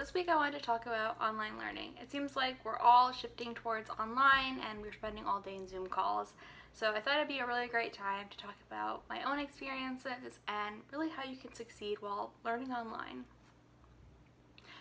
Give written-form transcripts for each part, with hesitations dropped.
this week I wanted to talk about online learning. It seems like we're all shifting towards online and we're spending all day in Zoom calls. So I thought it'd be a really great time to talk about my own experiences and really how you can succeed while learning online.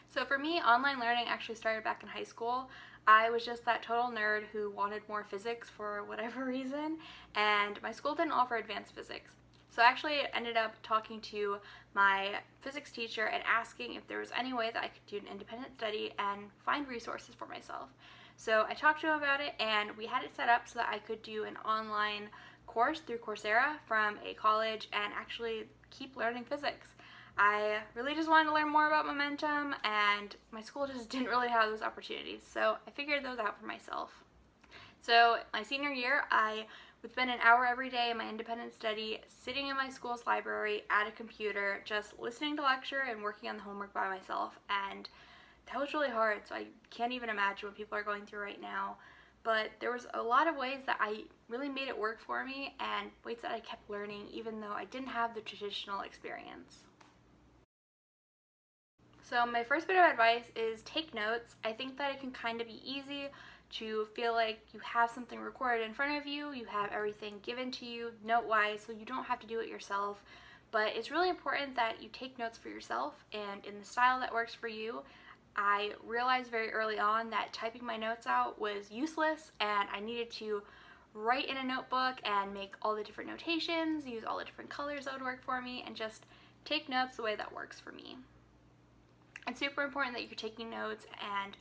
So for me, online learning actually started back in high school. I was just that total nerd who wanted more physics for whatever reason, and my school didn't offer advanced physics. So I actually ended up talking to my physics teacher and asking if there was any way that I could do an independent study and find resources for myself. So I talked to him about it, and we had it set up so that I could do an online course through Coursera from a college and actually keep learning physics. I really just wanted to learn more about momentum, and my school just didn't really have those opportunities, so I figured those out for myself. So my senior year, I would spend an hour every day in my independent study, sitting in my school's library at a computer, just listening to lecture and working on the homework by myself, and that was really hard, so I can't even imagine what people are going through right now. But there was a lot of ways that I really made it work for me, and ways that I kept learning even though I didn't have the traditional experience. So my first bit of advice is take notes. I think that it can kind of be easy to feel like you have something recorded in front of you, you have everything given to you note-wise, so you don't have to do it yourself. But it's really important that you take notes for yourself and in the style that works for you. I realized very early on that typing my notes out was useless, and I needed to write in a notebook and make all the different notations, use all the different colors that would work for me, and just take notes the way that works for me. It's super important that you're taking notes and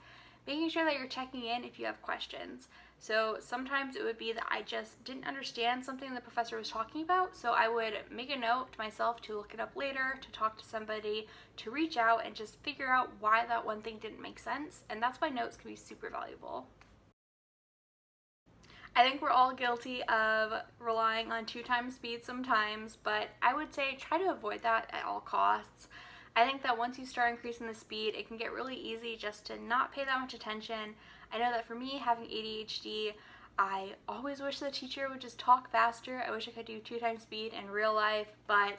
making sure that you're checking in if you have questions. So sometimes it would be that I just didn't understand something the professor was talking about, so I would make a note to myself to look it up later, to talk to somebody, to reach out and just figure out why that one thing didn't make sense, and that's why notes can be super valuable. I think we're all guilty of relying on 2x speed sometimes, but I would say try to avoid that at all costs. I think that once you start increasing the speed, it can get really easy just to not pay that much attention. I know that for me, having ADHD, I always wish the teacher would just talk faster. I wish I could do 2x speed in real life, but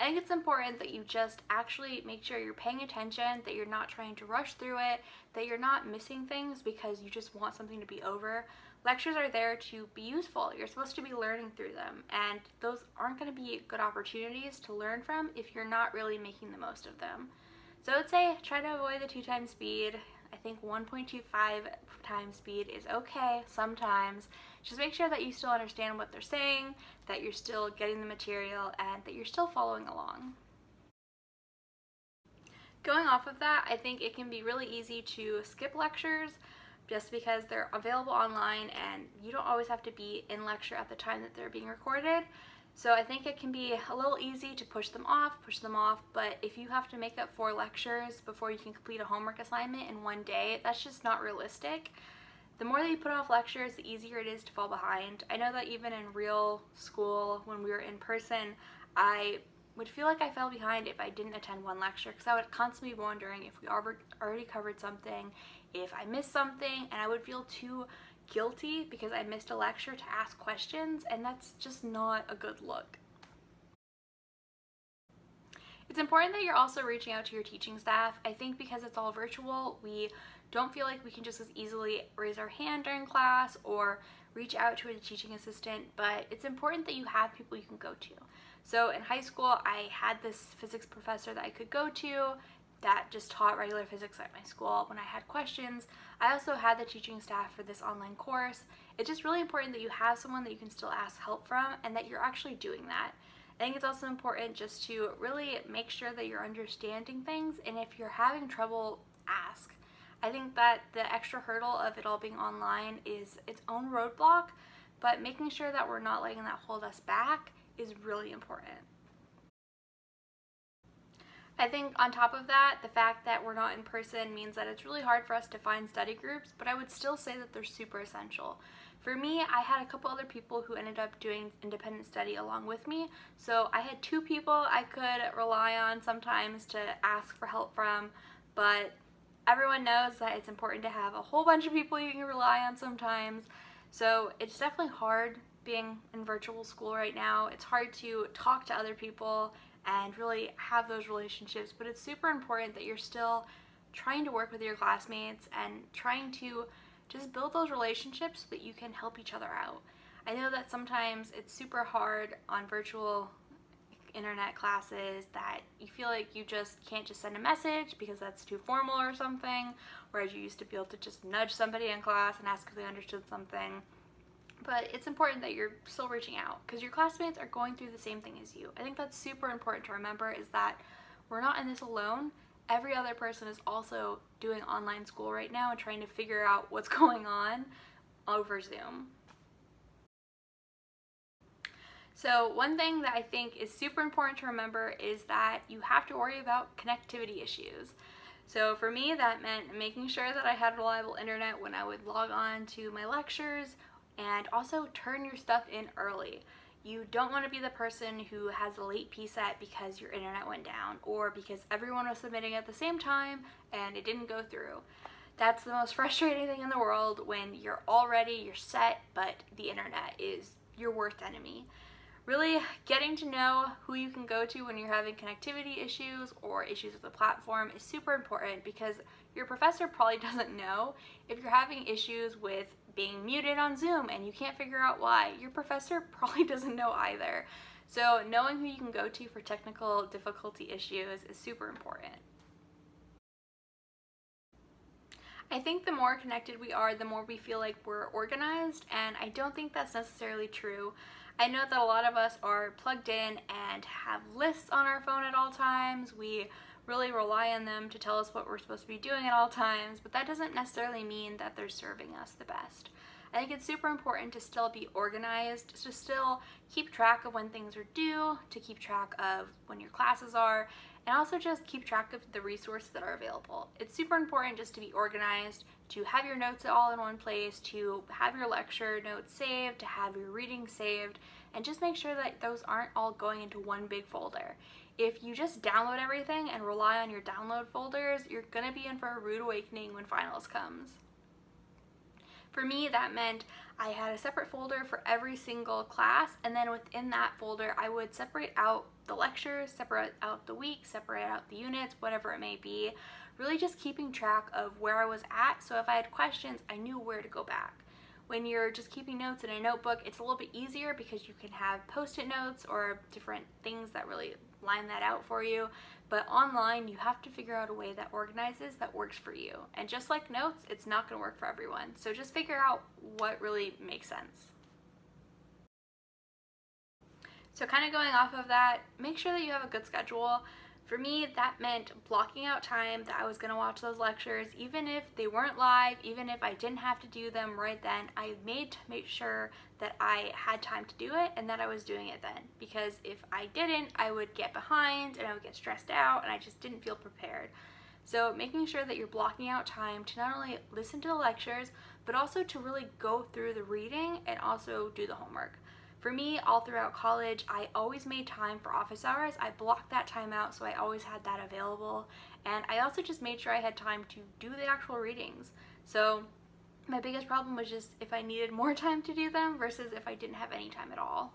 I think it's important that you just actually make sure you're paying attention, that you're not trying to rush through it, that you're not missing things because you just want something to be over. Lectures are there to be useful. You're supposed to be learning through them, and those aren't going to be good opportunities to learn from if you're not really making the most of them. So I would say try to avoid the 2x speed. I think 1.25x speed is okay sometimes. Just make sure that you still understand what they're saying, that you're still getting the material, and that you're still following along. Going off of that, I think it can be really easy to skip lectures just because they're available online and you don't always have to be in lecture at the time that they're being recorded. So I think it can be a little easy to push them off, but if you have to make up 4 lectures before you can complete a homework assignment in one day, that's just not realistic. The more that you put off lectures, the easier it is to fall behind. I know that even in real school, when we were in person, I would feel like I fell behind if I didn't attend one lecture because I would constantly be wondering if we already covered something, if I missed something, and I would feel too guilty because I missed a lecture to ask questions, and that's just not a good look. It's important that you're also reaching out to your teaching staff. I think because it's all virtual, we don't feel like we can just as easily raise our hand during class or reach out to a teaching assistant, but it's important that you have people you can go to. So in high school, I had this physics professor that I could go to that just taught regular physics at my school when I had questions. I also had the teaching staff for this online course. It's just really important that you have someone that you can still ask help from and that you're actually doing that. I think it's also important just to really make sure that you're understanding things, and if you're having trouble, ask. I think that the extra hurdle of it all being online is its own roadblock, but making sure that we're not letting that hold us back is really important. I think on top of that, the fact that we're not in person means that it's really hard for us to find study groups, but I would still say that they're super essential. For me, I had a couple other people who ended up doing independent study along with me, so I had 2 people I could rely on sometimes to ask for help from, but everyone knows that it's important to have a whole bunch of people you can rely on sometimes, so it's definitely hard being in virtual school right now. It's hard to talk to other people and really have those relationships, but it's super important that you're still trying to work with your classmates and trying to just build those relationships so that you can help each other out. I know that sometimes it's super hard on virtual internet classes that you feel like you just can't just send a message because that's too formal or something, whereas you used to be able to just nudge somebody in class and ask if they understood something. But it's important that you're still reaching out because your classmates are going through the same thing as you. I think that's super important to remember, is that we're not in this alone. Every other person is also doing online school right now and trying to figure out what's going on over Zoom. So one thing that I think is super important to remember is that you have to worry about connectivity issues. So for me, that meant making sure that I had reliable internet when I would log on to my lectures, and also turn your stuff in early. You don't want to be the person who has a late PSAT because your internet went down or because everyone was submitting at the same time and it didn't go through. That's the most frustrating thing in the world, when you're set, but the internet is your worst enemy. Really getting to know who you can go to when you're having connectivity issues or issues with the platform is super important, because your professor probably doesn't know. If you're having issues with being muted on Zoom and you can't figure out why, your professor probably doesn't know either. So knowing who you can go to for technical difficulty issues is super important. I think the more connected we are, the more we feel like we're organized, and I don't think that's necessarily true. I know that a lot of us are plugged in and have lists on our phone at all times. We really rely on them to tell us what we're supposed to be doing at all times, but that doesn't necessarily mean that they're serving us the best. I think it's super important to still be organized, to still keep track of when things are due, to keep track of when your classes are, and also just keep track of the resources that are available. It's super important just to be organized, to have your notes all in one place, to have your lecture notes saved, to have your reading saved, and just make sure that those aren't all going into one big folder. If you just download everything and rely on your download folders, you're gonna be in for a rude awakening when finals comes. For me, that meant I had a separate folder for every single class, and then within that folder I would separate out the lectures, separate out the week, separate out the units, whatever it may be, really just keeping track of where I was at, so if I had questions, I knew where to go back. When you're just keeping notes in a notebook, it's a little bit easier because you can have post-it notes or different things that really line that out for you. But online, you have to figure out a way that organizes, that works for you. And just like notes, it's not going to work for everyone. So just figure out what really makes sense. So kind of going off of that, make sure that you have a good schedule. For me, that meant blocking out time that I was going to watch those lectures, even if they weren't live, even if I didn't have to do them right then. I made to make sure that I had time to do it and that I was doing it then. Because if I didn't, I would get behind and I would get stressed out and I just didn't feel prepared. So making sure that you're blocking out time to not only listen to the lectures, but also to really go through the reading and also do the homework. For me, all throughout college, I always made time for office hours. I blocked that time out, so I always had that available. And I also just made sure I had time to do the actual readings. So my biggest problem was just if I needed more time to do them versus if I didn't have any time at all.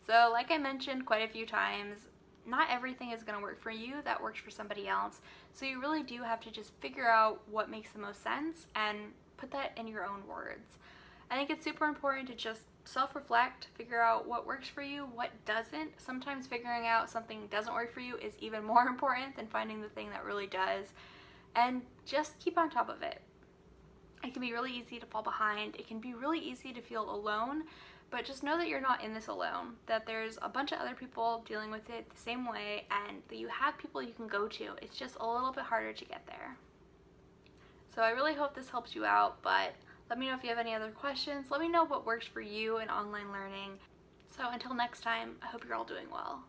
So like I mentioned quite a few times, not everything is going to work for you that works for somebody else. So you really do have to just figure out what makes the most sense and put that in your own words. I think it's super important to just self-reflect, figure out what works for you, what doesn't. Sometimes figuring out something doesn't work for you is even more important than finding the thing that really does. And just keep on top of it. It can be really easy to fall behind. It can be really easy to feel alone, but just know that you're not in this alone, that there's a bunch of other people dealing with it the same way, and that you have people you can go to. It's just a little bit harder to get there. So I really hope this helps you out, but let me know if you have any other questions. Let me know what works for you in online learning. So until next time, I hope you're all doing well.